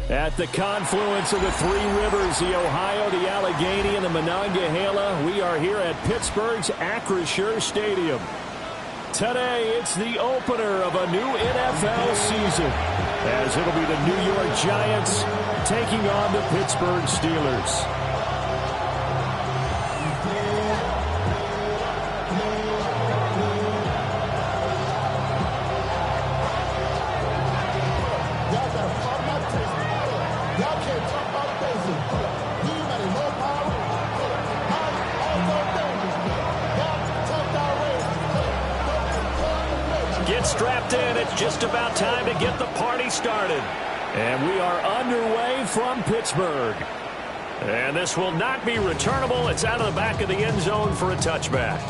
At the confluence of the three rivers, the Ohio, the Allegheny, and the Monongahela, we are here at Pittsburgh's Acrisure Stadium. Today, it's the opener of a new NFL season, as it'll be the New York Giants taking on the Pittsburgh Steelers. Get strapped in. It's just about time to get the party started. And we are underway from Pittsburgh. And this will not be returnable. It's out of the back of the end zone for a touchback.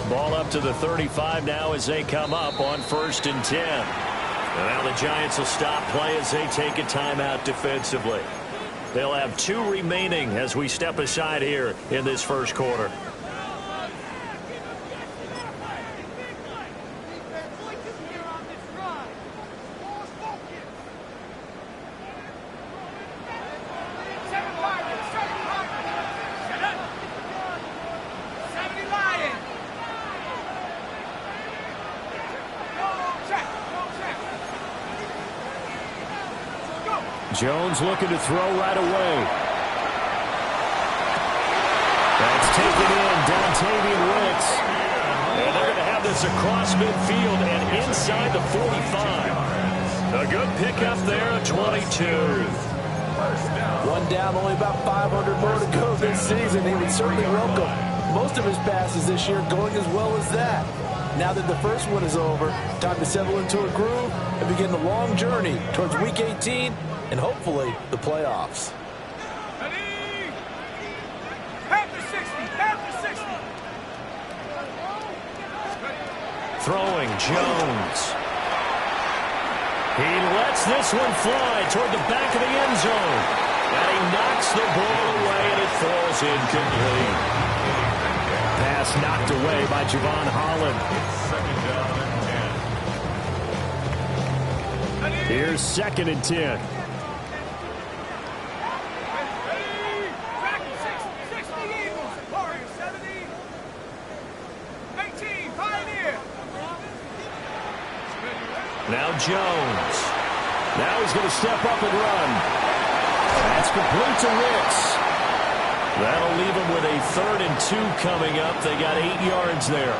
Ball up to the 35 now as they come up on 1st and 10. And now the Giants will stop play as they take a timeout defensively. They'll have 2 remaining as we step aside here in this first quarter. Jones looking to throw right away. That's taken in, Dontavian Wicks. And they're going to have this across midfield and inside the 45. A good pickup there at 22. One down, only about 500 more to go this season. He would certainly welcome most of his passes this year going as well as that. Now that the first one is over, time to settle into a groove and begin the long journey towards Week 18 and hopefully the playoffs. Throwing Jones. He lets this one fly toward the back of the end zone. And he knocks the ball away and it falls incomplete. Pass knocked away by Javon Holland. Here's 2nd and 10. Now Jones. Now he's going to step up and run. That's complete to Wicks. That'll leave him with a 3rd and 2 coming up. They got 8 yards there.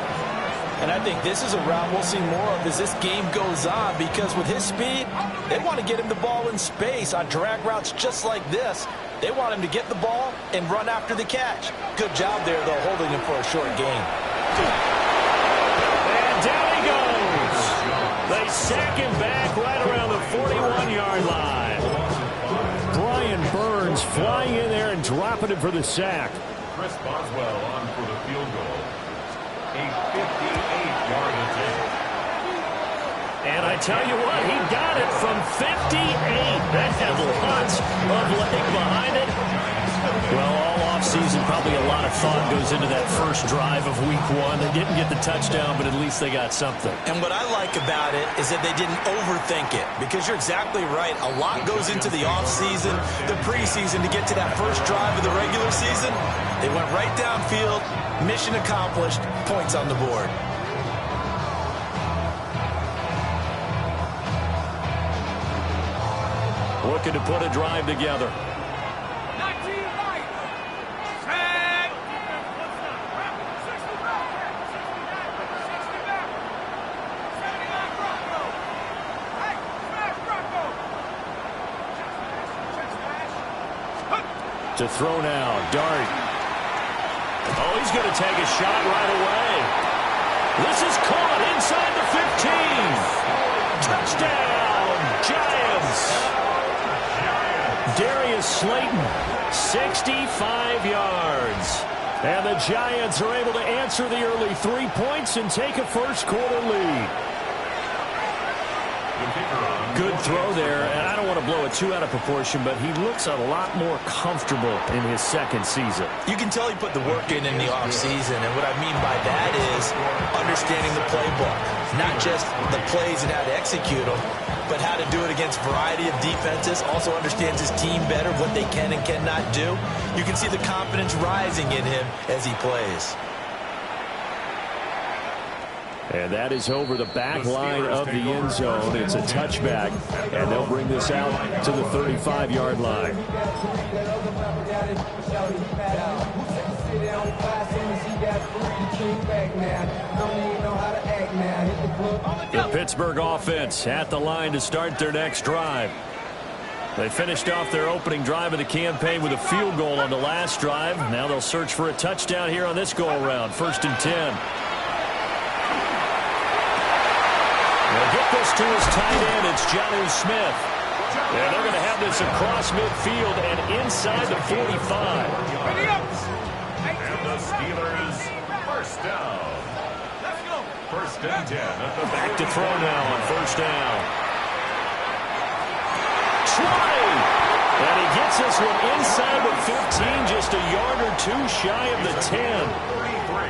And I think this is a route we'll see more of as this game goes on, because with his speed, they want to get him the ball in space on drag routes just like this. They want him to get the ball and run after the catch. Good job there, though, holding him for a short gain. And down he goes. They sack him back right around the 41-yard line. Brian Burns flying in there and dropping him for the sack. Chris Boswell on for the field goal. A 58-yard attempt. And I tell you what, he got it from 58. That had lots of leg behind it. Well, all offseason, probably a lot of thought goes into that first drive of Week 1. They didn't get the touchdown, but at least they got something. And what I like about it is that they didn't overthink it, because you're exactly right. A lot goes into the offseason, the preseason to get to that first drive of the regular season. They went right downfield, mission accomplished, points on the board. Looking to put a drive together. To throw now, Dart. Oh, he's going to take a shot right away. This is caught inside the 15. Touchdown, Giants. Darius Slayton, 65 yards. And the Giants are able to answer the early 3 points and take a first quarter lead. Good throw there, and I don't want to blow it too out of proportion, but he looks a lot more comfortable in his second season. You can tell he put the work in the offseason, and what I mean by that is understanding the playbook. Not just the plays and how to execute them, but how to do it against a variety of defenses. Also understands his team better, what they can and cannot do. You can see the confidence rising in him as he plays. And that is over the back line of the end zone. It's a touchback, and they'll bring this out to the 35-yard line. The Pittsburgh offense at the line to start their next drive. They finished off their opening drive of the campaign with a field goal on the last drive. Now they'll search for a touchdown here on this go-around. 1st and 10. They'll get this to his tight end. It's Jonnu Smith. And they're going to have this across midfield and inside the 45. And the Steelers, first down. Let's go. 1st and 10. Back to throw now on 1st down. Try! And he gets this one inside the 15, just a yard or two shy of the 10.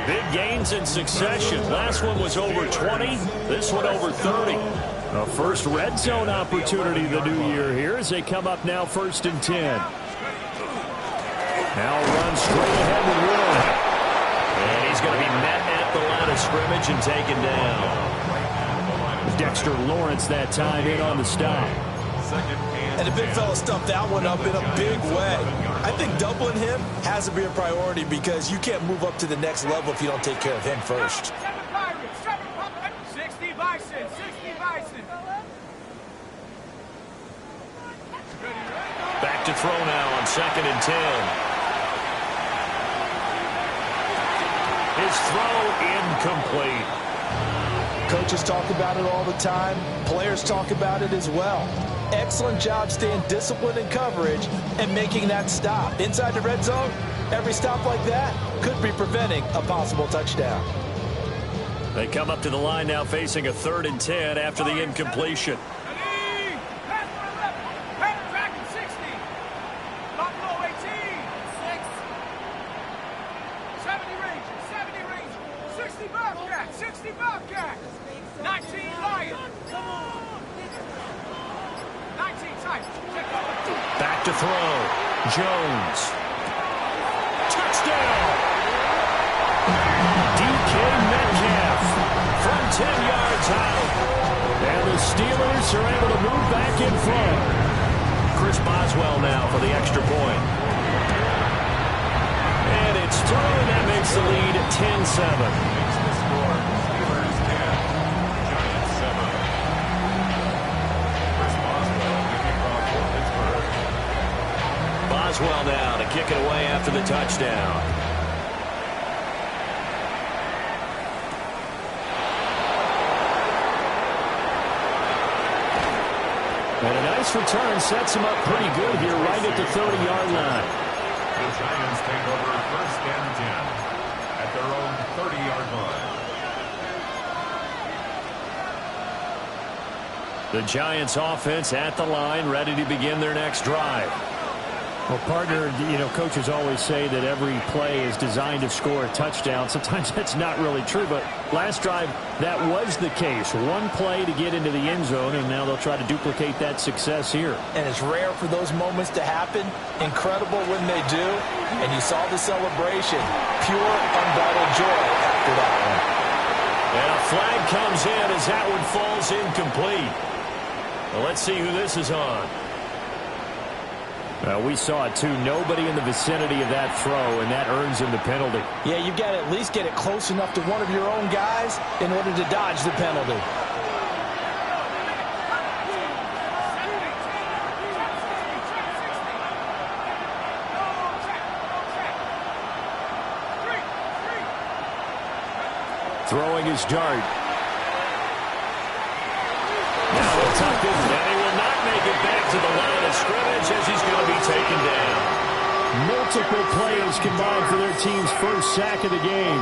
Big gains in succession. Last one was over 20. This one over 30. A first red zone opportunity the new year here as they come up now 1st and 10. Now run straight ahead with Wood. And he's going to be met at the line of scrimmage and taken down. Dexter Lawrence that time in on the stop. And the big fella stuffed that one up in a big way. I think doubling him has to be a priority because you can't move up to the next level if you don't take care of him first. 60 Bison, 60 Bison. Back to throw now on 2nd and 10. His throw incomplete. Coaches talk about it all the time. Players talk about it as well. Excellent job staying disciplined in coverage and making that stop. Inside the red zone, every stop like that could be preventing a possible touchdown. They come up to the line now facing a 3rd and 10 after the incompletion. Back to throw. Jones. Touchdown! DK Metcalf from 10 yards out. And the Steelers are able to move back in front. Chris Boswell now for the extra point. And it's through, and that makes the lead 10-7. Boswell now to kick it away after the touchdown. And a nice return sets him up pretty good here right at the 30-yard line. The Giants take over 1st and 10 at their own 30-yard line. The Giants offense at the line, ready to begin their next drive. Well, partner, you know, coaches always say that every play is designed to score a touchdown. Sometimes that's not really true, but last drive, that was the case. One play to get into the end zone, and now they'll try to duplicate that success here. And it's rare for those moments to happen. Incredible when they do. And you saw the celebration. Pure, unbridled joy after that one. And a flag comes in as that one falls incomplete. Well, let's see who this is on. We saw it, too. Nobody in the vicinity of that throw, and that earns him the penalty. Yeah, you've got to at least get it close enough to one of your own guys in order to dodge the penalty. Throwing his dart. Now a tuck in, and he will not make it back to the line of scrimmage as he's going to be taken down. Multiple players combined for their team's first sack of the game.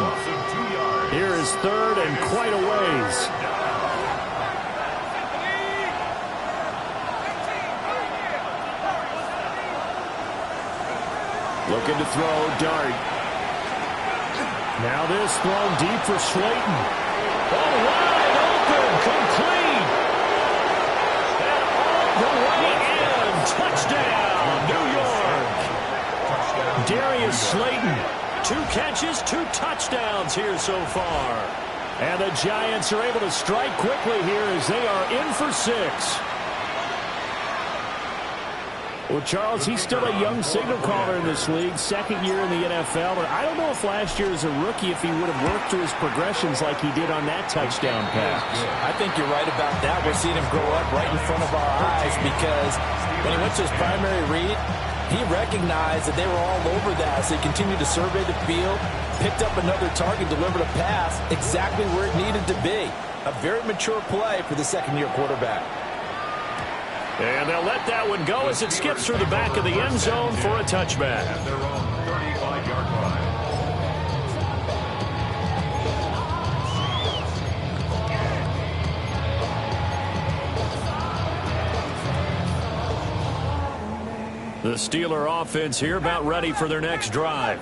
Here is 3rd and quite a ways. Looking to throw, Dart. Now this thrown deep for Slayton. Oh, wide open, complete. And all the way in. Touchdown, New York. Darius Slayton. 2 catches, 2 touchdowns here so far. And the Giants are able to strike quickly here as they are in for 6. Well, Charles, he's still a young signal caller in this league, second year in the NFL. But I don't know if last year as a rookie, if he would have worked through his progressions like he did on that touchdown pass. I think you're right about that. We're seeing him grow up right in front of our eyes because when he went to his primary read, he recognized that they were all over that as they continued to survey the field, picked up another target, delivered a pass exactly where it needed to be. A very mature play for the second-year quarterback. And they'll let that one go as it skips through the back of the end zone for a touchback. At their own 35-yard line. The Steeler offense here about ready for their next drive.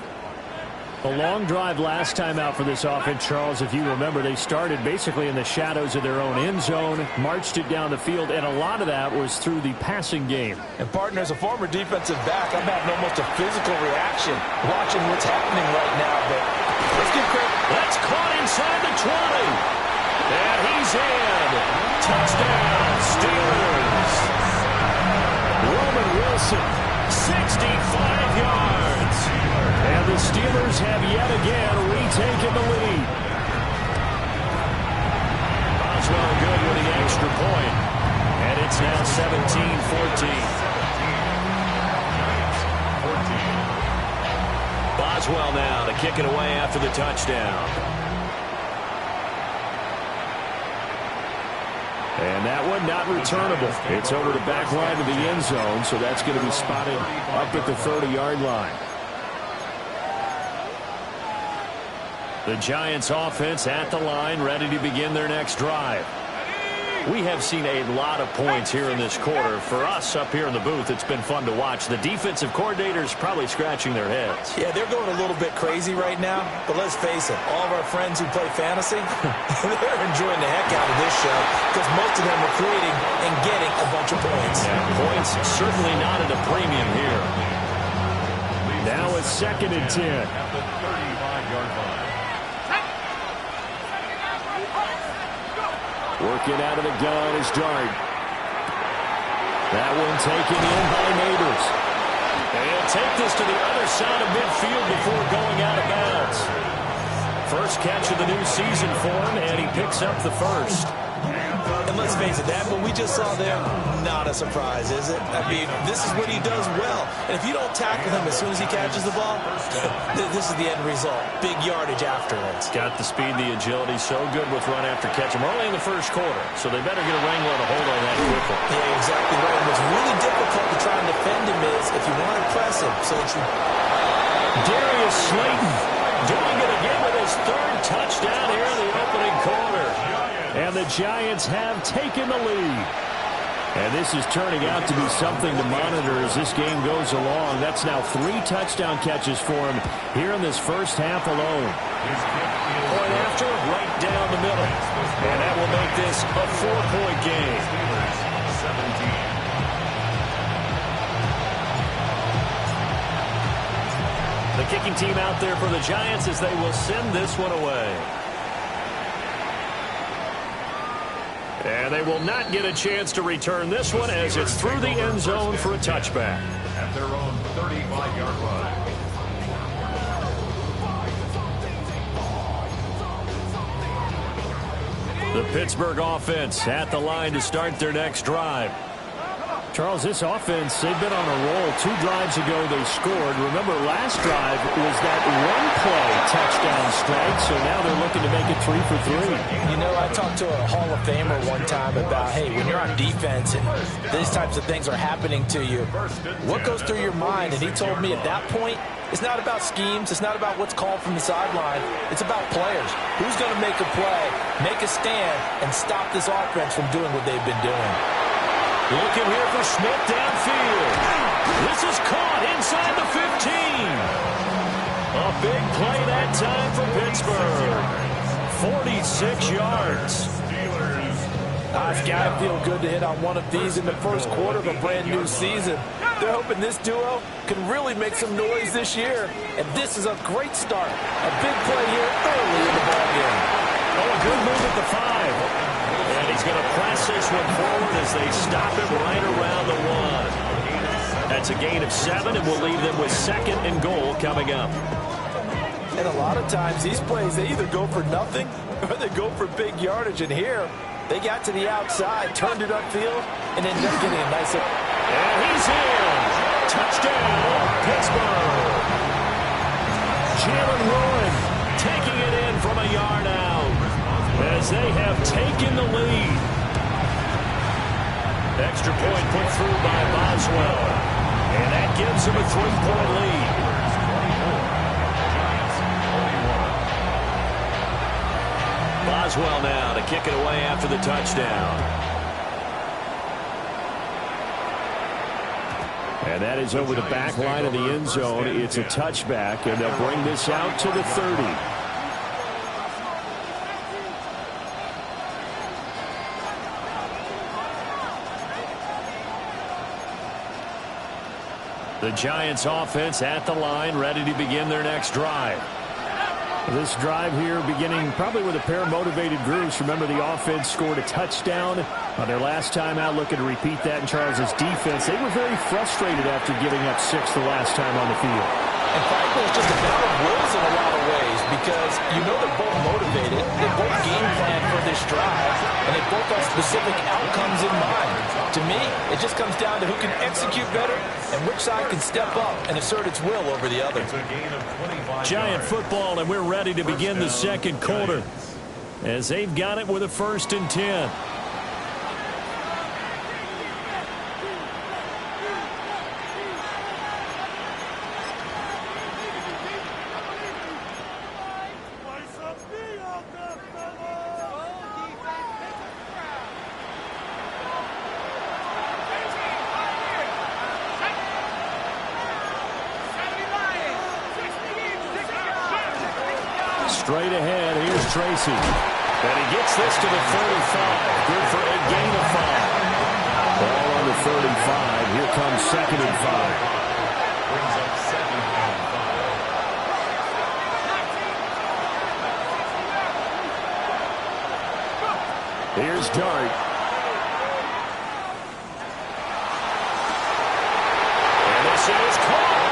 A long drive last time out for this offense, Charles. If you remember, they started basically in the shadows of their own end zone, marched it down the field, and a lot of that was through the passing game. And, partner, as a former defensive back, I'm having almost a physical reaction watching what's happening right now. But let's give credit. That's caught inside the 20. And he's in. Touchdown, Steelers. Roman Wilson, 65 yards. And the Steelers have yet again retaken the lead. Boswell good with the extra point. And it's now 17-14. Boswell now to kick it away after the touchdown. And that one not returnable. It's over the back line of the end zone, so that's going to be spotted up at the 30-yard line. The Giants offense at the line, ready to begin their next drive. We have seen a lot of points here in this quarter. For us up here in the booth, it's been fun to watch. The defensive coordinators probably scratching their heads. Yeah, they're going a little bit crazy right now. But let's face it, all of our friends who play fantasy, they're enjoying the heck out of this show because most of them are creating and getting a bunch of points. Yeah, points certainly not at a premium here. Now it's 2nd and 10. At the 35-yard line. Working out of the gun is Dart. That one taken in by Neighbors. And he'll take this to the other side of midfield before going out of bounds. First catch of the new season for him, and he picks up the first. And let's face it, that what we just saw there, not a surprise, is it? I mean, this is what he does well. And if you don't tackle him as soon as he catches the ball, this is the end result. Big yardage afterwards. Got the speed, the agility, so good with run after catch. We're only in the first quarter, so they better get a wrangler to hold on that quickly. Yeah, exactly right. And what's really difficult to try and defend him is if you want to press him. So that you... Darius Slayton doing it again with his 3rd touchdown here in the opening quarter. And the Giants have taken the lead. And this is turning out to be something to monitor as this game goes along. That's now 3 touchdown catches for him here in this first half alone. Point after, right down the middle. And that will make this a 4-point game. The kicking team out there for the Giants as they will send this one away. And they will not get a chance to return this one as it's through the end zone for a touchback. At their own 35-yard line. The Pittsburgh offense at the line to start their next drive. Charles, this offense, they've been on a roll. 2 drives ago they scored. Remember, last drive was that one-play touchdown strike, so now they're looking to make it 3 for 3. You know, I talked to a Hall of Famer one time about, hey, when you're on defense and these types of things are happening to you, what goes through your mind? And he told me at that point, it's not about schemes. It's not about what's called from the sideline. It's about players. Who's going to make a play, make a stand, and stop this offense from doing what they've been doing? Looking here for Smith downfield. This is caught inside the 15. A big play that time for Pittsburgh. 46 yards. It's got to feel good to hit on one of these in the first quarter of a brand new season. They're hoping this duo can really make some noise this year. And this is a great start. A big play here early in the ballgame. Oh, a good move at the 5. And he's going to press this one forward as they stop him right around the 1. That's a gain of 7, and we'll leave them with 2nd and goal coming up. And a lot of times these plays, they either go for nothing or they go for big yardage. And here, they got to the outside, turned it upfield, and ended up getting a nice... And he's in. Touchdown, Pittsburgh. Jalen Warren taking it in from a yard out as they have taken the lead. Extra point put through by Boswell. And that gives him a 3-point lead. Boswell now to kick it away after the touchdown. And that is over the back line of the end zone. It's a touchback, and they'll bring this out to the 30. The Giants offense at the line, ready to begin their next drive. This drive here beginning probably with a pair of motivated groups. Remember, the offense scored a touchdown on their last time out, looking to repeat that in Charles' defense. They were very frustrated after giving up 6 the last time on the field. And frankly, it's just a battle of wills in a lot of ways because you know they're both motivated. They both game plan for this drive, and they both have specific outcomes in mind. To me, it just comes down to who can execute better and which side can step up and assert its will over the other. Giant football, and we're ready to begin the second quarter as they've got it with a 1st and 10. Straight ahead, here's Tracy. And he gets this to the 35. Good for a gain of 5. Ball on the 35. Here comes 2nd and 5. Brings up 2nd and 5. Here's Dart. And this is caught.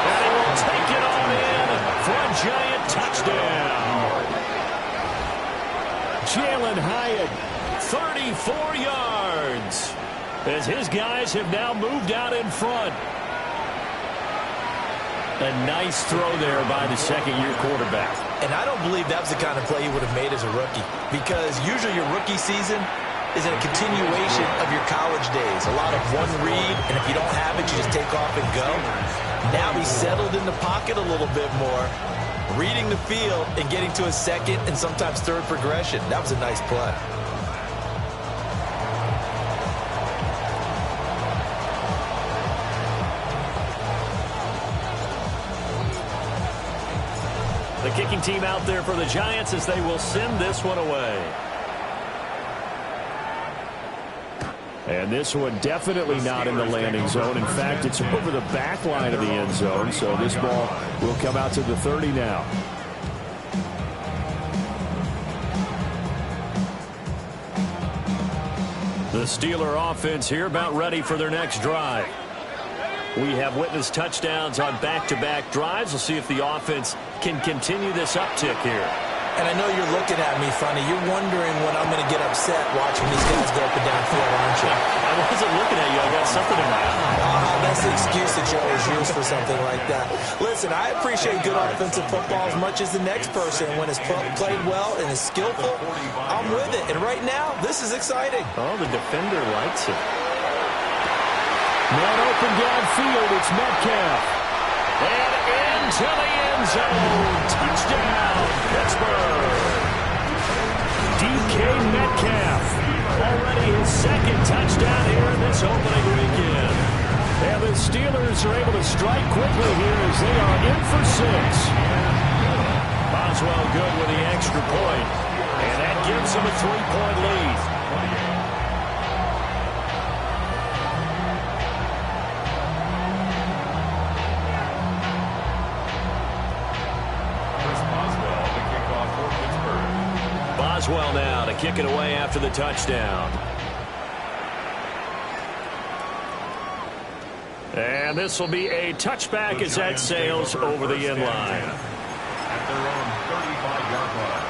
And he will take it on in for a Giant touchdown. Jalen Hyatt, 34 yards, as his guys have now moved out in front. A nice throw there by the 2nd-year quarterback. And I don't believe that was the kind of play he would have made as a rookie, because usually your rookie season is a continuation of your college days. A lot of one read, and if you don't have it, you just take off and go. Now he's settled in the pocket a little bit more, reading the field and getting to a 2nd and sometimes 3rd progression. That was a nice play. The kicking team out there for the Giants as they will send this one away. And this one definitely not in the landing zone. In fact, it's over the back line of the end zone. So this ball will come out to the 30 now. The Steeler offense here about ready for their next drive. We have witnessed touchdowns on back-to-back drives. We'll see if the offense can continue this uptick here. And I know you're looking at me funny. You're wondering when I'm going to get upset watching these guys go up and down field, aren't you? I wasn't looking at you. I got something in my eye. That's the excuse that you always use for something like that. Listen, I appreciate good offensive football as much as the next person. When it's played well and is skillful, I'm with it. And right now, this is exciting. Oh, the defender likes it. Man open downfield. It's Metcalf. And into the end zone. Touchdown, Pittsburgh. DK Metcalf. Already his 2nd touchdown here in this this opening weekend. And the Steelers are able to strike quickly here as they are in for 6. Boswell good with the extra point. And that gives them a 3-point lead. Boswell now to kick it away after the touchdown. And this will be a touchback as that sails over the end line. At their own 35-yard line.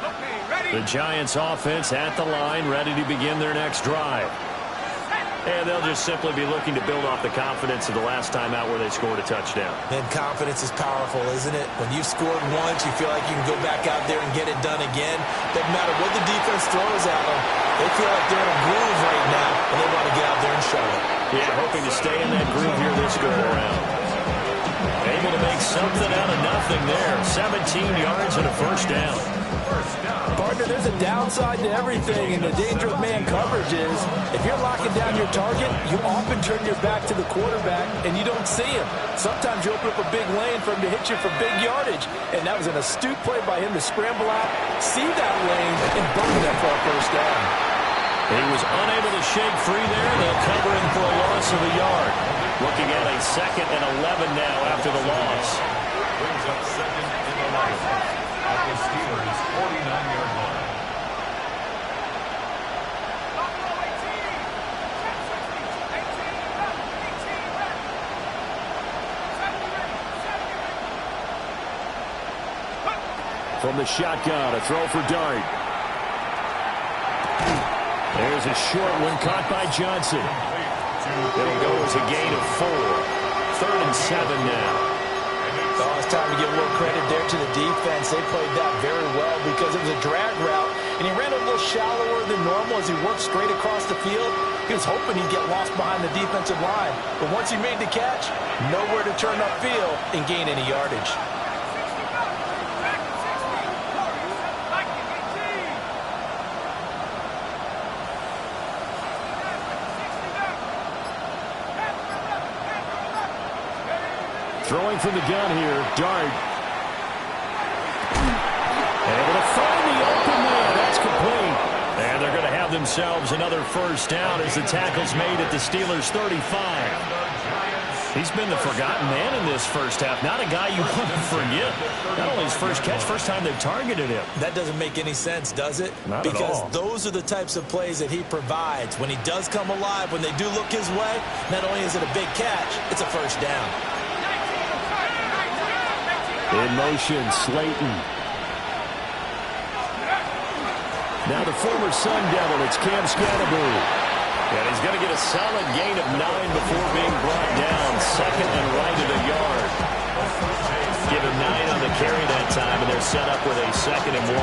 Okay, ready? The Giants offense at the line, ready to begin their next drive. And they'll just simply be looking to build off the confidence of the last time out where they scored a touchdown. And confidence is powerful, isn't it? When you've scored once, you feel like you can go back out there and get it done again. Doesn't matter what the defense throws at them. They feel like they're in a groove right now, and they want to get out there and show it. Yeah, hoping to stay in that groove here this go-around. Able to make something out of nothing there. 17 yards and a first down. Partner, there's a downside to everything, and the danger of man coverage is if you're locking down your target, you often turn your back to the quarterback, and you don't see him. Sometimes you open up a big lane for him to hit you for big yardage, and that was an astute play by him to scramble out, see that lane, and bump that for a first down. He was unable to shake free there. They'll cover him for a loss of a yard. Looking at a 2nd and 11 now after the loss. Brings up 2nd and 11 at the Steelers' 49-yard line. From the shotgun, a throw for Dart. There's a short one caught by Johnson. It'll go as a gain of 4. 3rd and 7 now. Oh, it's time to give a little credit there to the defense. They played that very well because it was a drag route, and he ran a little shallower than normal as he worked straight across the field. He was hoping he'd get lost behind the defensive line, but once he made the catch, nowhere to turn upfield and gain any yardage. Throwing from the gun here, Dart. Able to find the open man. That's complete. And they're going to have themselves another first down as the tackle's made at the Steelers' 35. He's been the forgotten man in this first half. Not a guy you want to forget. Not only his first catch, first time they've targeted him. That doesn't make any sense, does it? Not at all. Because those are the types of plays that he provides. When he does come alive, when they do look his way, not only is it a big catch, it's a first down. In motion, Slayton. Now the former Sun Devil, it's Cam Scatterbury. And he's going to get a solid gain of 9 before being brought down. 2nd and right at a yard. Give him 9 on the carry that time, and they're set up with a 2nd and 1.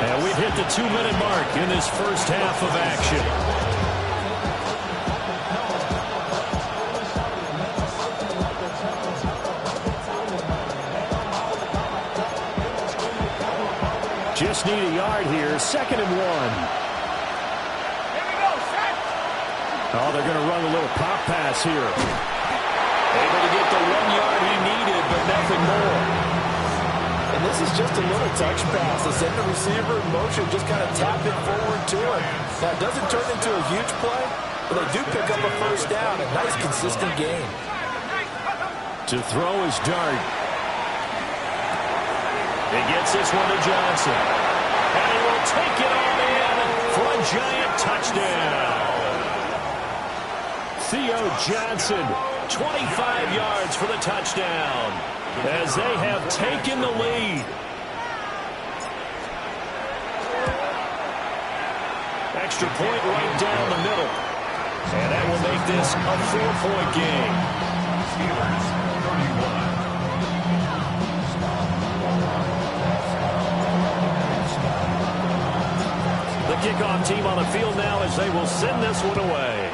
And we've hit the 2-minute mark in this first half of action. Just need a yard here. 2nd and 1. Oh, they're going to run a little pop pass here. Able to get the 1 yard he needed, but nothing more. And this is just a little touch pass. They send the receiver in motion, just kind of tap it forward to him. Now, it doesn't turn into a huge play, but they do pick up a first down. A nice, consistent gain. To throw is Dart. He gets this one to Johnson. And he will take it on in for a giant touchdown. Theo Johnson, 25 yards for the touchdown as they have taken the lead. Extra point right down the middle. And that will make this a 4-point game. Steelers 31. The kickoff team on the field now as they will send this one away.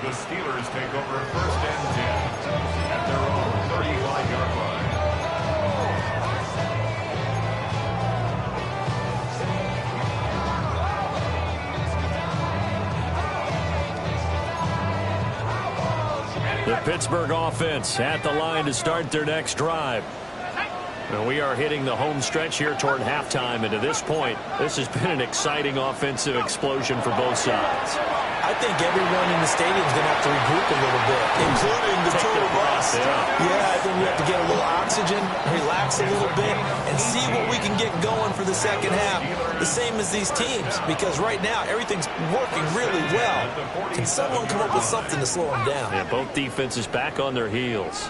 The Steelers take over 1st and 10 at their own 35-yard line. Pittsburgh offense at the line to start their next drive. And we are hitting the home stretch here toward halftime, and to this point, this has been an exciting offensive explosion for both sides. I think everyone in the stadium is going to have to regroup a little bit, including the two of us. Yeah, I think we have to get a little oxygen, relax a little bit, and see what we can get going for the second half. The same as these teams, because right now everything's working really well. Can someone come up with something to slow them down? Yeah, both defenses back on their heels.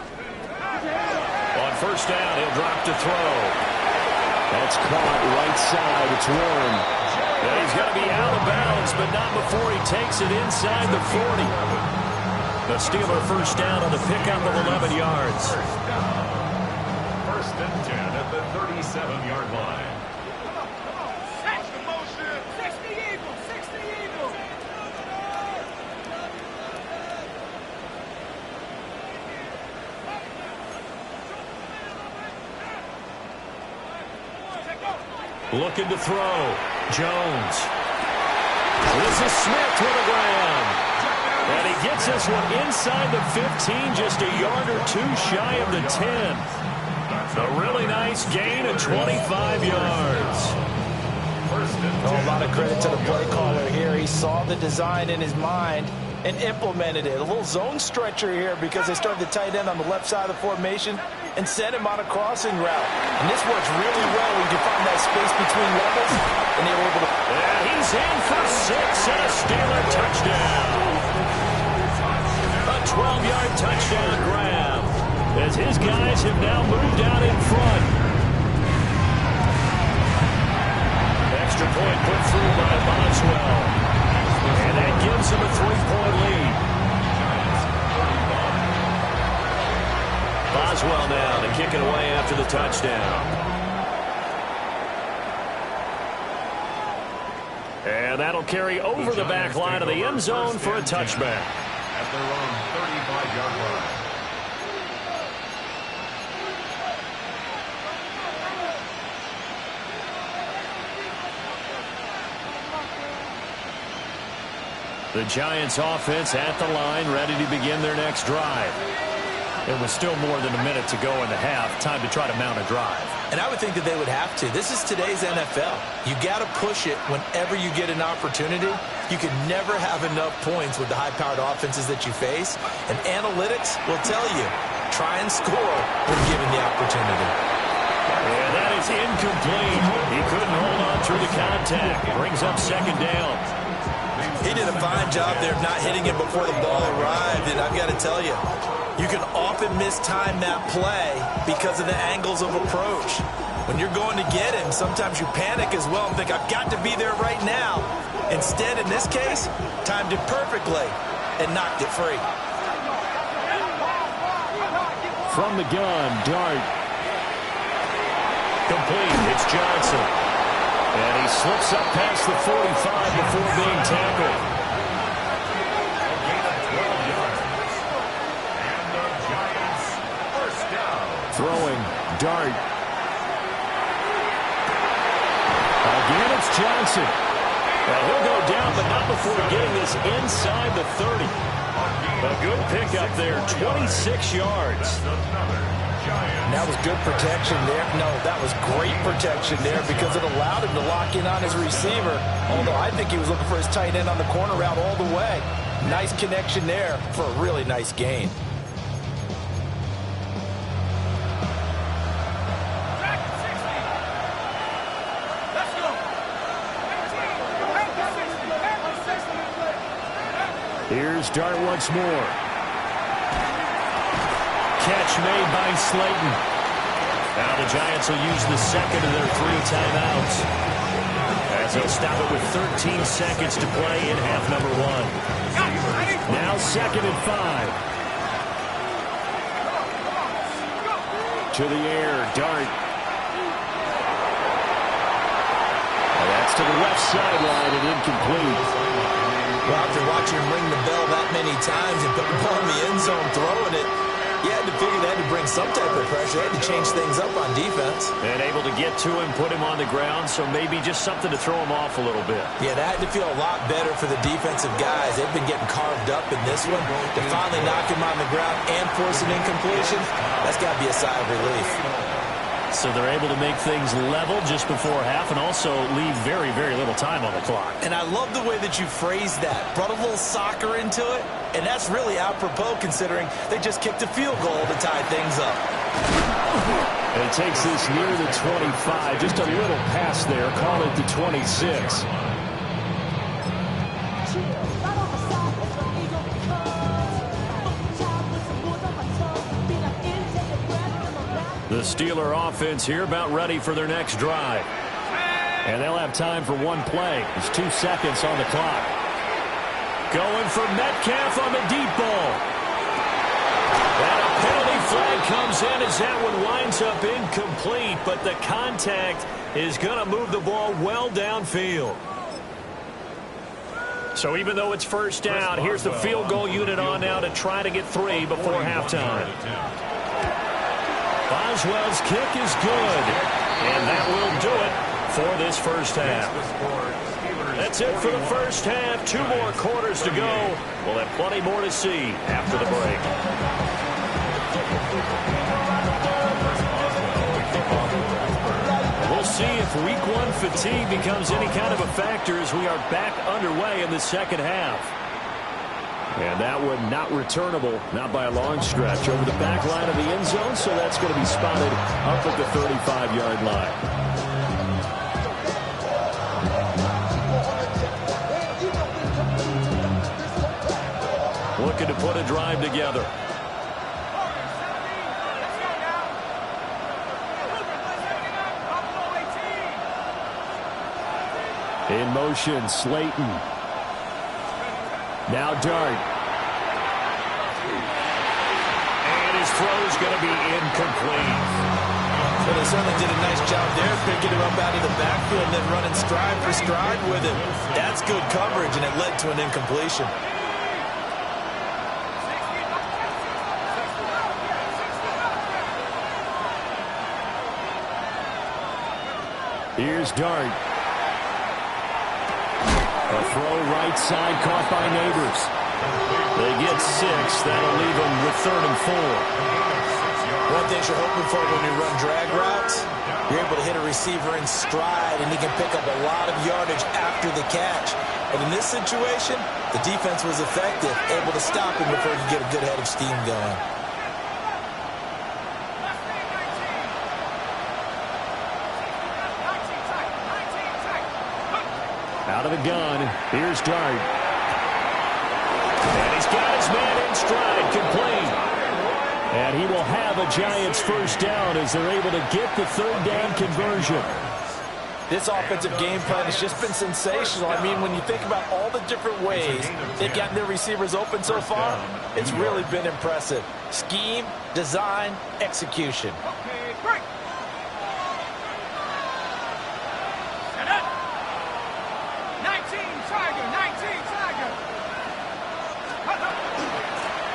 On first down, he'll drop to throw. That's caught right side. It's Warren. And he's going to be out of bounds, but not before he takes it inside the 40. The Steeler first down on the pickup of 11 yards. First and 10 at the 37-yard line. Catch the motion. 60 Eagles. 60 Eagles. Looking to throw. Jones. This is Smith with a grab. And he gets this one inside the 15, just a yard or two shy of the 10. A really nice gain of 25 yards. A lot of credit to the play caller here. He saw the design in his mind and implemented it. A little zone stretcher here because they started the tight end on the left side of the formation and sent him on a crossing route. And this works really well when you find that space between levels, and they were able to... And he's in for 6 and a Steeler touchdown. A 12-yard touchdown grab as his guys have now moved out in front. Extra point put through by Boswell. And that gives him a 3-point lead. Boswell now to kick it away after the touchdown. And that'll carry over the back line of the end zone for a touchback. At their own 35-yard line. The Giants offense at the line, ready to begin their next drive. It was still more than a minute to go in the half. Time to try to mount a drive. And I would think that they would have to. This is today's NFL. You got to push it whenever you get an opportunity. You can never have enough points with the high-powered offenses that you face. And analytics will tell you, try and score when given the opportunity. And that is incomplete. He couldn't hold on through the contact. Brings up second down. He did a fine job there of not hitting him before the ball arrived. And I've got to tell you, you can often mistime that play because of the angles of approach. When you're going to get him, sometimes you panic as well and think, I've got to be there right now. Instead, in this case, timed it perfectly and knocked it free. From the gun, Dart. Complete. It's Johnson. And he slips up past the 45 before being tackled. Throwing, Dart. Again, it's Johnson. Now he'll go down, but not before getting this inside the 30. A good pickup there, 26 yards. And that was good protection there. No, that was great protection there because it allowed him to lock in on his receiver. Although I think he was looking for his tight end on the corner route all the way. Nice connection there for a really nice gain. Here's Dart once more. Catch made by Slayton. Now the Giants will use the second of their 3 timeouts, as they'll stop it with 13 seconds to play in half number 1. Now second and 5. To the air, Dart. And that's to the left sideline and incomplete. Well, after watching him ring the bell that many times and put the ball in the end zone throwing it, you had to figure they had to bring applying some type of pressure. They had to change things up on defense. And able to get to him, put him on the ground, so maybe just something to throw him off a little bit. Yeah, that had to feel a lot better for the defensive guys. They've been getting carved up in this one. To finally knock him on the ground and force an incompletion, that's got to be a sigh of relief. So they're able to make things level just before half and also leave very, very little time on the clock. And I love the way that you phrased that. Brought a little soccer into it, and that's really apropos considering they just kicked a field goal to tie things up. And it takes this near the 25, just a little pass there, call it the 26. The Steeler offense here about ready for their next drive. And they'll have time for one play. There's 2 seconds on the clock. Going for Metcalf on the deep ball. And a penalty flag comes in as that one winds up incomplete, but the contact is going to move the ball well downfield. So even though it's first down, here's the field goal unit on now to try to get 3 before halftime. Boswell's kick is good, and that will do it for this first half. That's it for the first half. 2 more quarters to go. We'll have plenty more to see after the break. We'll see if Week 1 fatigue becomes any kind of a factor as we are back underway in the second half. And that one not returnable, not by a long stretch, over the back line of the end zone, so that's going to be spotted up at the 35-yard line. Looking to put a drive together. In motion, Slayton. Now Dart. And his throw is going to be incomplete. Well, they certainly did a nice job there, picking him up out of the backfield and then running stride for stride with him. That's good coverage, and it led to an incompletion. Here's Dart. A throw right side caught by Neighbors. They get 6. That'll leave them with 3rd and 4. One thing you're hoping for when you run drag routes, you're able to hit a receiver in stride, and he can pick up a lot of yardage after the catch. But in this situation, the defense was effective, able to stop him before he could get a good head of steam going. Out of the gun, here's Dart. And he's got his man in stride, complete. And he will have a Giants first down as they're able to get the 3rd down conversion. This offensive game plan has just been sensational. I mean, when you think about all the different ways they've gotten their receivers open so far, it's really been impressive. Scheme, design, execution. Okay, break. Set up. 19 Tiger, 19 Tiger.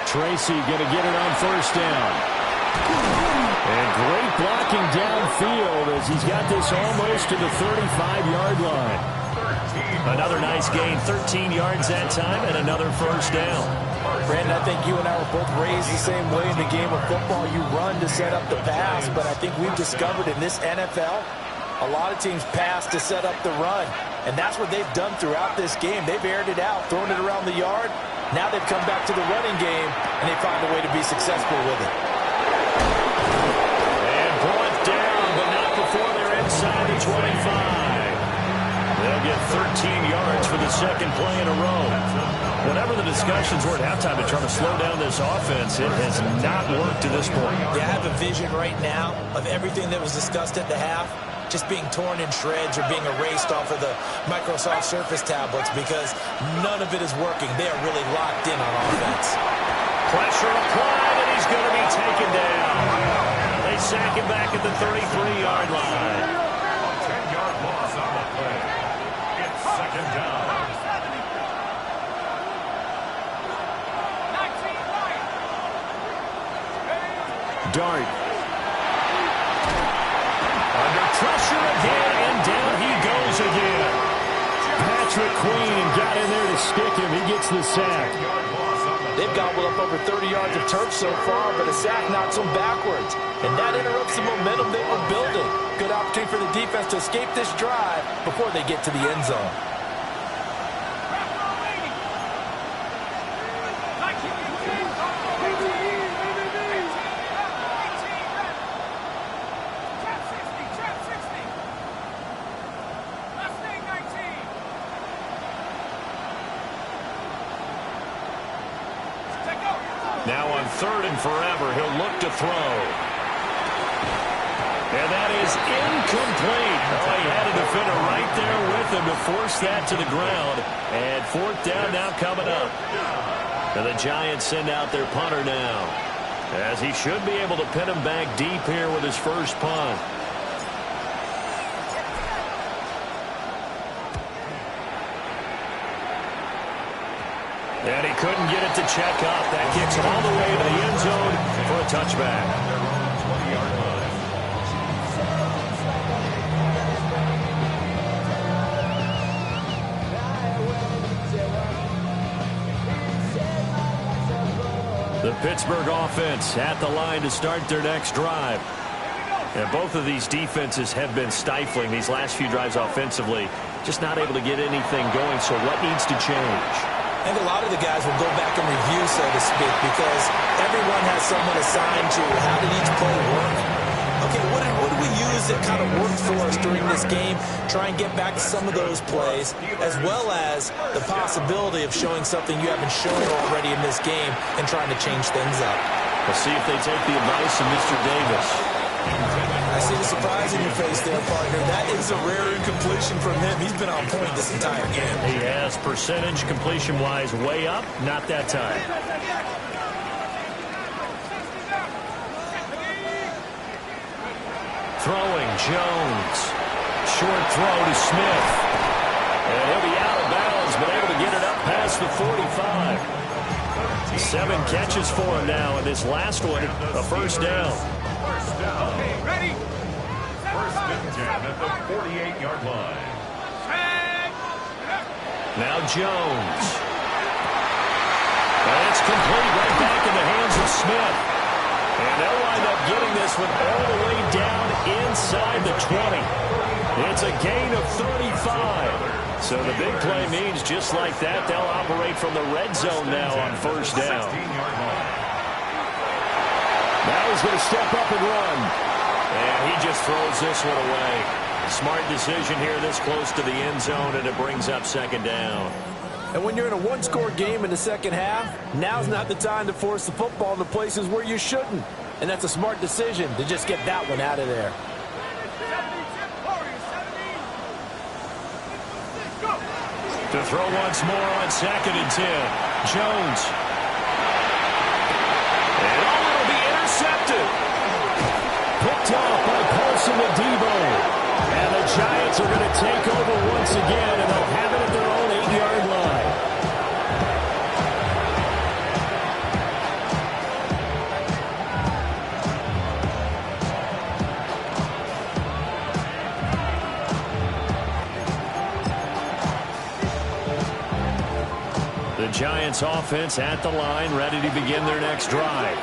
Tracy going to get it on first down. And great blocking downfield as he's got this almost to the 35-yard line. Another nice gain, 13 yards that time, and another first down. Brandon, I think you and I were both raised the same way in the game of football. You run to set up the pass, but I think we've discovered in this NFL, a lot of teams pass to set up the run. And that's what they've done throughout this game. They've aired it out, thrown it around the yard. Now they've come back to the running game, and they find a way to be successful with it. And brought down, but not before they're inside the 25. They'll get 13 yards for the second play in a row. Whatever the discussions were at halftime to try to slow down this offense, it has not worked to this point. Yeah, I have a vision right now of everything that was discussed at the half just being torn in shreds or being erased off of the Microsoft Surface tablets because none of it is working. They are really locked in on offense. Pressure applied, and he's going to be taken down. They sack him back at the 33-yard line. 10-yard loss on the play. It's second down. Dart. Under pressure again, and down he goes again. Patrick Queen got in there to stick him. He gets the sack. They've gobbled up over 30 yards of turf so far, but a sack knocks them backwards. And that interrupts the momentum they were building. Good opportunity for the defense to escape this drive before they get to the end zone. Now on 3rd and forever, he'll look to throw. And that is incomplete. Oh, he had a defender right there with him to force that to the ground. And 4th down now coming up. And the Giants send out their punter now, as he should be able to pin him back deep here with his first punt. And he couldn't get it to check up. That kicks him all the way to the end zone for a touchback. The Pittsburgh offense at the line to start their next drive. And both of these defenses have been stifling these last few drives offensively. Just not able to get anything going. So what needs to change? I think a lot of the guys will go back and review, so to speak, because everyone has someone assigned to how did each play work. Okay, what did we use that kind of worked for us during this game? Try and get back to some of those plays, as well as the possibility of showing something you haven't shown already in this game and trying to change things up. We'll see if they take the advice of Mr. Davis. I see the surprise in your face there, partner. That is a rare incompletion from him. He's been on point this entire game. He has percentage completion-wise way up. Not that time. Throwing, Jones. Short throw to Smith. And he'll be out of bounds, but able to get it up past the 45. 7 catches for him now, and this last one, a first down. Okay, ready. First and 10 at the 48-yard line. Now Jones. And it's complete right back in the hands of Smith. And they'll wind up getting this one all the way down inside the 20. It's a gain of 35. So the big play means just like that, they'll operate from the red zone now on first down. Now he's going to step up and run. And he just throws this one away. Smart decision here this close to the end zone, and it brings up second down. And when you're in a one-score game in the second half, now's not the time to force the football into places where you shouldn't. And that's a smart decision to just get that one out of there. To throw once more on 2nd and 10. Jones. And it'll be intercepted. Picked off by Paulson and Debo. And the Giants are going to take over once again, and they'll have it at their own 8-yard line. The Giants offense at the line, ready to begin their next drive.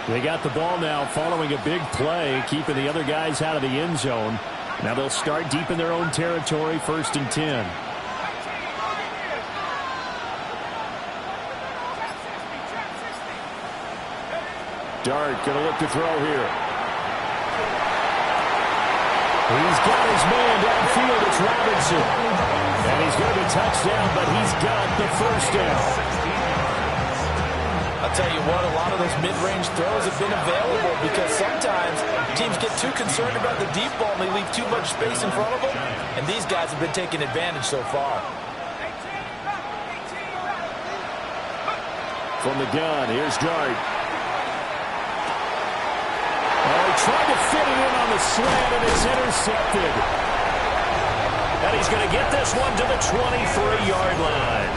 They got the ball now following a big play, keeping the other guys out of the end zone. Now they'll start deep in their own territory, 1st and 10. Dart going to look to throw here. He's got his man downfield. It's Robinson. And he's going to be touchdown, but he's got the first down. I'll tell you what, a lot of those mid-range throws have been available because sometimes teams get too concerned about the deep ball and they leave too much space in front of them. And these guys have been taking advantage so far. From the gun, here's Dart. Trying to fit it in on the slant, and it's intercepted. And he's going to get this one to the 23-yard line.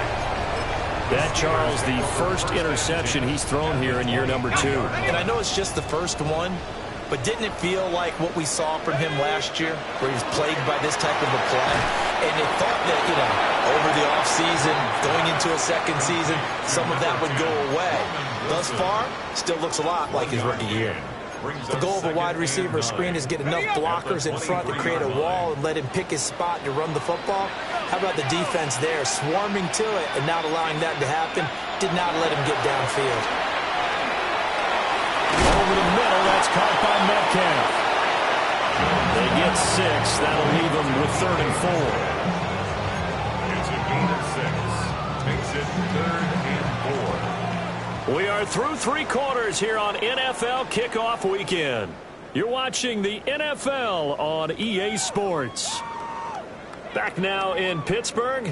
That, Charles, the first interception he's thrown here in year number 2. And I know it's just the first one, but didn't it feel like what we saw from him last year, where he's plagued by this type of a play? And you thought that, over the offseason, going into a second season, some of that would go away. Thus far, still looks a lot like his rookie year. The goal of a wide receiver screen is get enough blockers in front to create a wall and let him pick his spot to run the football. How about the defense there, swarming to it and not allowing that to happen? Did not let him get downfield. Over the middle, that's caught by Metcalf. They get 6. That'll leave them with 3rd and 4. It's a gain of 6. Makes it 3rd and 4. We are through 3 quarters here on NFL Kickoff Weekend. You're watching the NFL on EA Sports. Back now in Pittsburgh.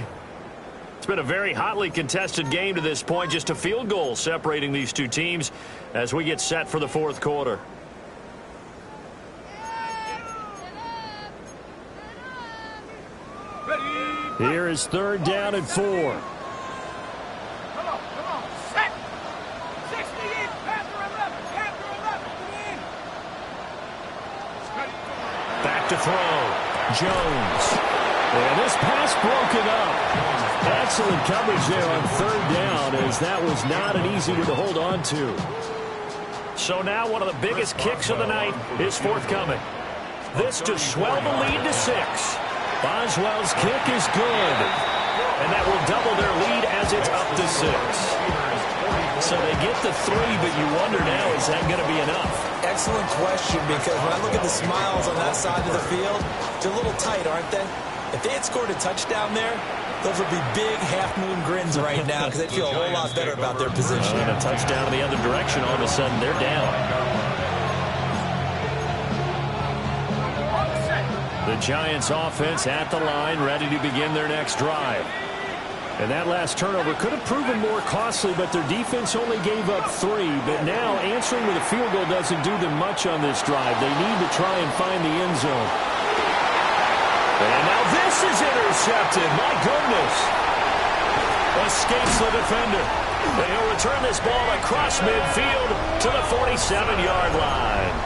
It's been a very hotly contested game to this point. Just a field goal separating these two teams as we get set for the 4th quarter. Here is 3rd down and 4. Back to throw. Jones. And this pass broken up. Excellent coverage there on 3rd down, as that was not an easy one to hold on to. So now one of the biggest kicks of the night is forthcoming. This to swell the lead to 6. Boswell's kick is good. And that will double their lead as it's up to 6. So they get the 3, but you wonder now, is that going to be enough? Excellent question, because when I look at the smiles on that side of the field, they're a little tight, aren't they? If they had scored a touchdown there, those would be big half-moon grins right now, because they'd feel a whole lot better about their position. And a touchdown in the other direction, all of a sudden they're down. The Giants offense at the line, ready to begin their next drive. And that last turnover could have proven more costly, but their defense only gave up 3. But now answering with a field goal doesn't do them much on this drive. They need to try and find the end zone. And now this is intercepted. My goodness. Escapes the defender. And he'll return this ball across midfield to the 47-yard line.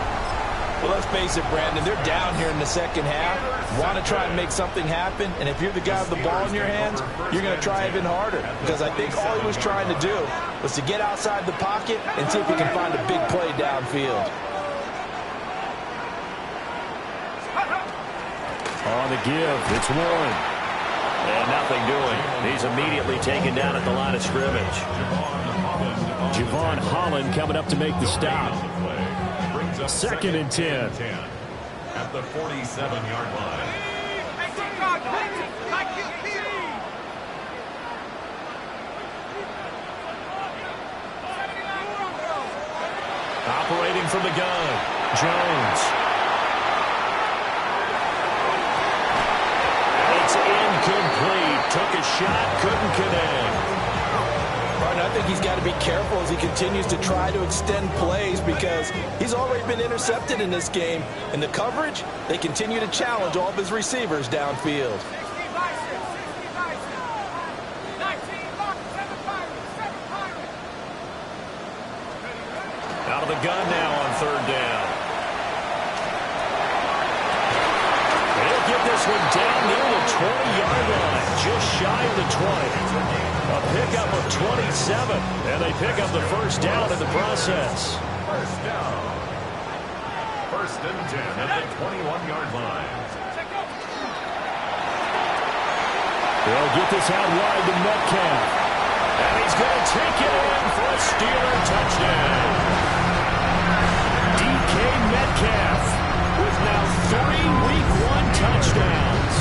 Well, let's face it, Brandon, they're down here in the second half. Want to try and make something happen, and if you're the guy with the ball in your hands, you're going to try even harder, because I think all he was trying to do was to get outside the pocket and see if he can find a big play downfield. On the give, it's Warren. And nothing doing. He's immediately taken down at the line of scrimmage. Javon Holland coming up to make the stop. 2nd and 10. At the 47-yard line. Operating from the gun, Jones. It's incomplete. Took a shot, couldn't connect. I think he's got to be careful as he continues to try to extend plays, because he's already been intercepted in this game. In the coverage, they continue to challenge all of his receivers downfield. Out of the gun now on 3rd down. They'll get this one down near the 20-yard line, just shy of the 20. A pickup of 27, and they pick up the 1st down in the process. 1st down. 1st and 10 at the 21-yard line. They'll get this out wide to Metcalf. And he's going to take it in for a Steeler touchdown. DK Metcalf with now 3 Week 1 touchdowns.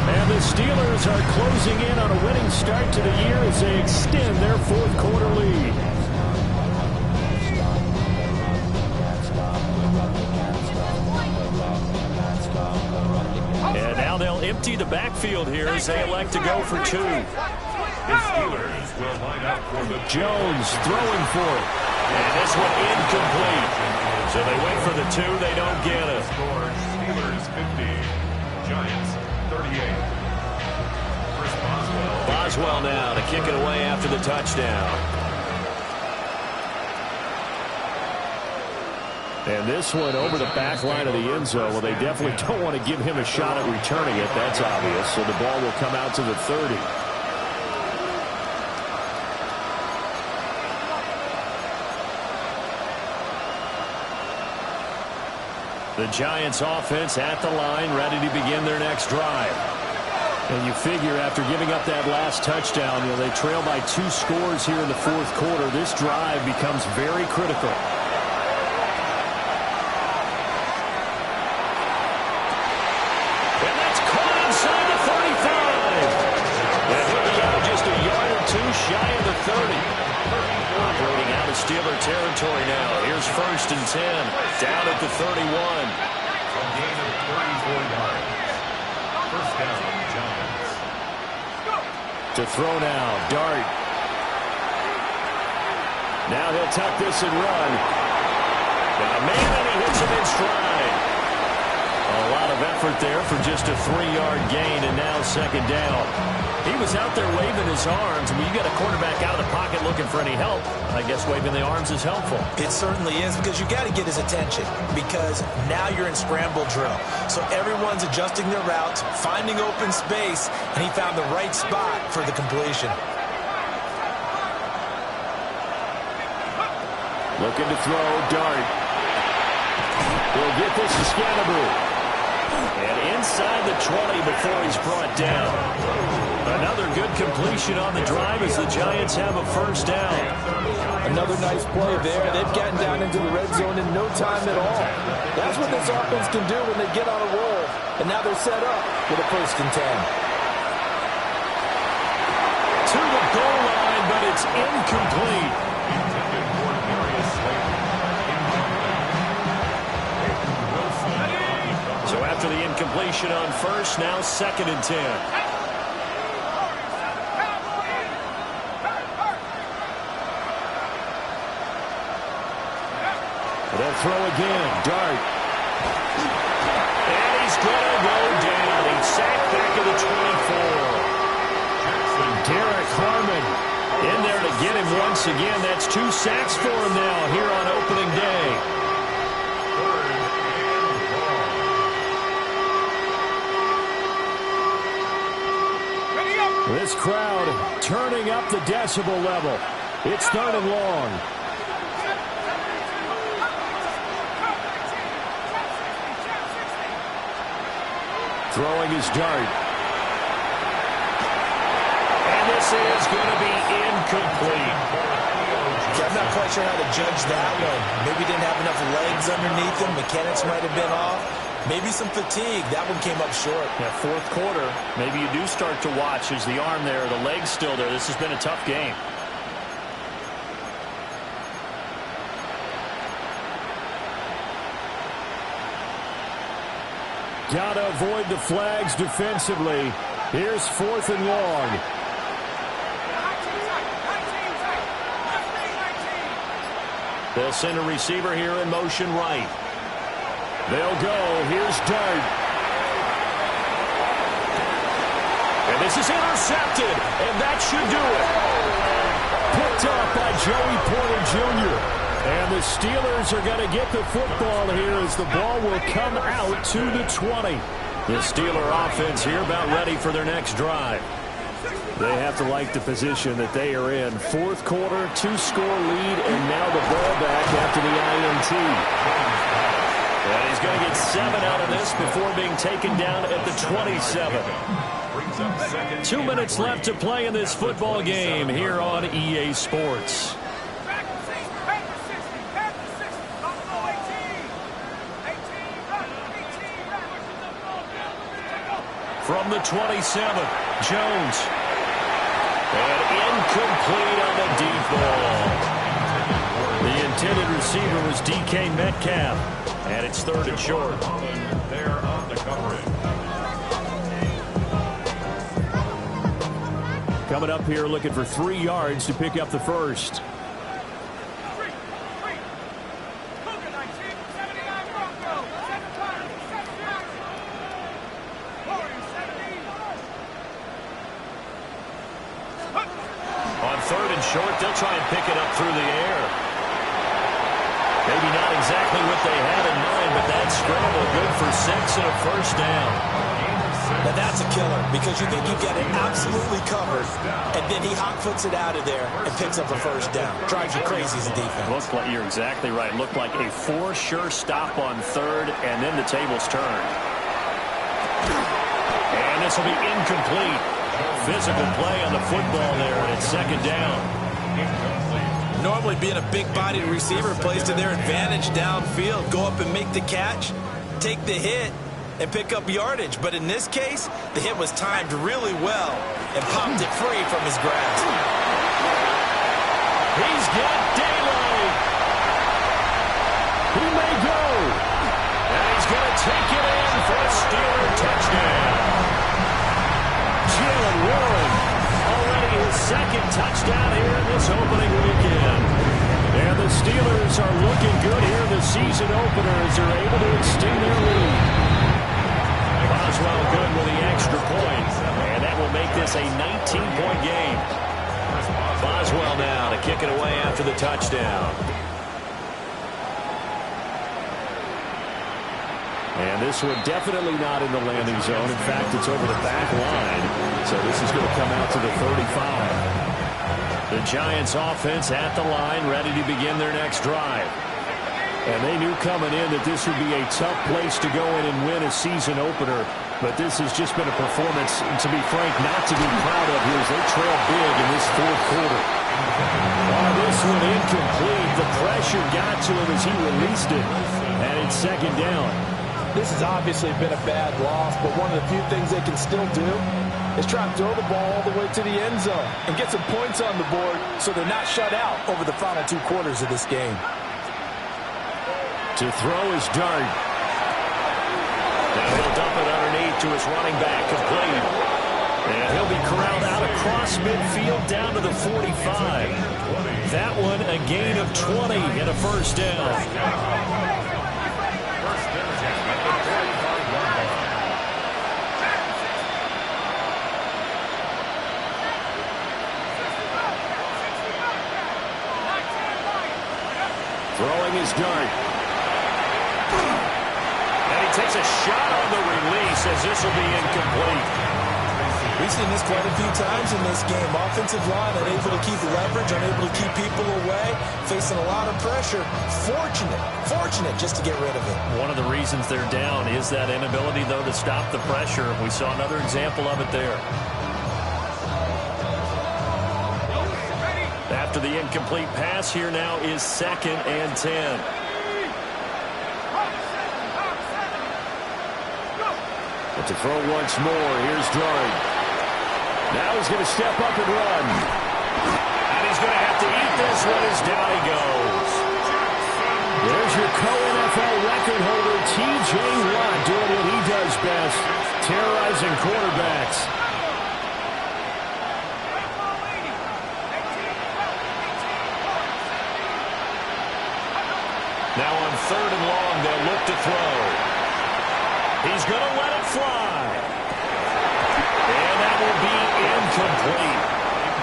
And the Steelers are closing in on a winning start to the year as they extend their 4th quarter lead. And now they'll empty the backfield here as they elect to go for 2. The Steelers will line up for the Jones throwing for it. And this one incomplete. So they wait for the 2. They don't get it. Score Steelers 50. Giants 38. Response Boswell now to kick it away after the touchdown. And this one over the back line of the end zone. Well, they definitely don't want to give him a shot at returning it. That's obvious. So the ball will come out to the 30. The Giants offense at the line, ready to begin their next drive. And you figure after giving up that last touchdown, they trail by 2 scores here in the fourth quarter. This drive becomes very critical. And that's caught inside the 35. And he'll be out just a yard or 2 shy of the 30. Operating out of Steeler territory now. Here's 1st and 10. Down at the 31. A gain of 34 yards. First down, Giants. To throw now, Dart. Now he'll tuck this and run. Got a man, and he hits him in stride. A lot of effort there for just a 3-yard gain, and now 2nd down. He was out there waving his arms. I mean, you got a quarterback out of the pocket looking for any help. I guess waving the arms is helpful. It certainly is, because you got to get his attention, because now you're in scramble drill. So everyone's adjusting their routes, finding open space, and he found the right spot for the completion. Looking to throw, Dart. He'll get this to Scannaboo. And inside the 20 before he's brought down. Another good completion on the drive as the Giants have a 1st down. Another nice play there. They've gotten down into the red zone in no time at all. That's what this offense can do when they get on a roll. And now they're set up with a 1st and 10. To the goal line, but it's incomplete. Intended for Darius Slayton. So after the incompletion on 1st, now 2nd and 10. They'll throw again. Dart. And he's going to go down. He's sacked back at the 24. Derek Harmon in there to get him once again. That's 2 sacks for him now here on opening day. This crowd turning up the decibel level. It's 3rd and long. Throwing his Dart. And this is going to be incomplete. I'm not quite sure how to judge that one. Maybe didn't have enough legs underneath him. Mechanics might have been off. Maybe some fatigue. That one came up short. Yeah, 4th quarter, maybe you do start to watch. Is the arm there, the leg's still there? This has been a tough game. Got to avoid the flags defensively. Here's 4th and long. They'll send a receiver here in motion right. They'll go. Here's Dart. And this is intercepted. And that should do it. Picked up by Joey Porter Jr. And the Steelers are going to get the football here as the ball will come out to the 20. The Steeler offense here about ready for their next drive. They have to like the position that they are in. 4th quarter, 2-score lead, and now the ball back after the INT. And he's going to get 7 out of this before being taken down at the 27. 2 minutes left to play in this football game here on EA Sports. From the 27, Jones. And incomplete on the deep ball. The intended receiver was DK Metcalf. And it's 3rd and short. There on the coverage. Coming up here looking for 3 yards to pick up the 1st. short. They'll try and pick it up through the air. Maybe not exactly what they had in mind, but that scramble good for 6 and a first down. Now that's a killer because you think you get it absolutely covered, and then he hot-foots it out of there and picks up a first down. Drives you crazy as a defense. Looked like, you're exactly right. Looked like a for-sure stop on third, and then the tables turned. And this will be incomplete. Physical play on the football there, and it's second down. Normally being a big-bodied receiver plays to their advantage downfield. Go up and make the catch, take the hit, and pick up yardage. But in this case, the hit was timed really well and popped it free from his grasp. He's got daylight. He may go. And he's going to take it in for a Steeler touchdown. Jalen Warren, already his second touchdown here in this opening weekend. And the Steelers are looking good here in the season opener as they're able to extend their lead. Boswell good with the extra point, and that will make this a 19-point game. Boswell now to kick it away after the touchdown. And this one definitely not in the landing zone. In fact, it's over the back line. So this is going to come out to the 35. The Giants offense at the line, ready to begin their next drive. And they knew coming in that this would be a tough place to go in and win a season opener. But this has just been a performance, to be frank, not to be proud of here as they trail big in this fourth quarter. This one incomplete. The pressure got to him as he released it. And it's second down. This has obviously been a bad loss, but one of the few things they can still do is try to throw the ball all the way to the end zone and get some points on the board so they're not shut out over the final 2 quarters of this game. To throw is Dart. Now he'll dump it underneath to his running back, complete. And he'll be corralled out across midfield down to the 45. That one a gain of 20 and a first down. Throwing his Dart. And he takes a shot on the release as this will be incomplete. We've seen this quite a few times in this game. Offensive line unable to keep leverage, unable to keep people away, facing a lot of pressure. Fortunate just to get rid of it. One of the reasons they're down is that inability, though, to stop the pressure. We saw another example of it there. After the incomplete pass, here now is 2nd and 10. But to throw once more, here's Dart. Now he's going to step up and run. And he's going to have to eat this one as down he goes. There's your co-NFL record holder, T.J. Watt, doing what he does best, terrorizing quarterbacks. Now on 3rd and long, they'll look to throw. He's going to let it fly. And that will be incomplete.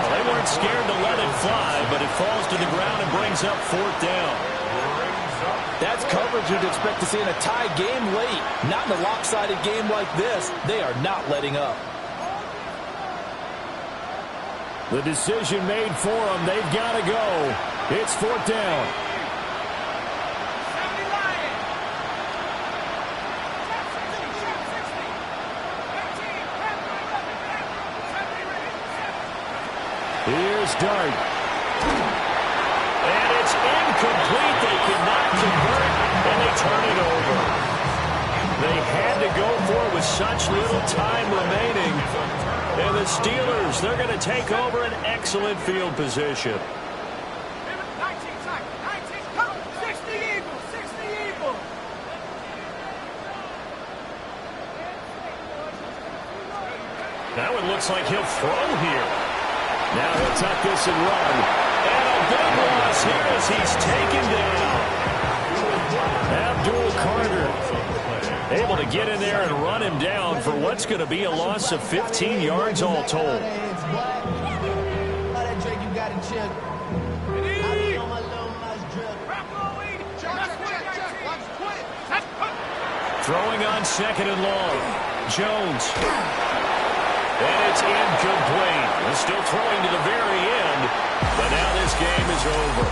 Well, they weren't scared to let it fly, but it falls to the ground and brings up 4th down. That's coverage you'd expect to see in a tie game late. Not in a lopsided game like this. They are not letting up. The decision made for them. They've got to go. It's 4th down. Here's Dart. And it's incomplete. They could not convert, and they turn it over. They had to go for it with such little time remaining. And the Steelers, they're going to take over an excellent field position. 19 seconds. 19. Come. 60 Eagles. 60 Eagles. Now it looks like he'll throw here. Now he'll tuck this and run. And a big loss here as he's taken down. Abdul Carter able to get in there and run him down for what's going to be a loss of 15 yards all told. got it, Chip. I be on my little nice drip. Throwing on second and long. Jones. And it's incomplete. He's still throwing to the very end, but now this game is over.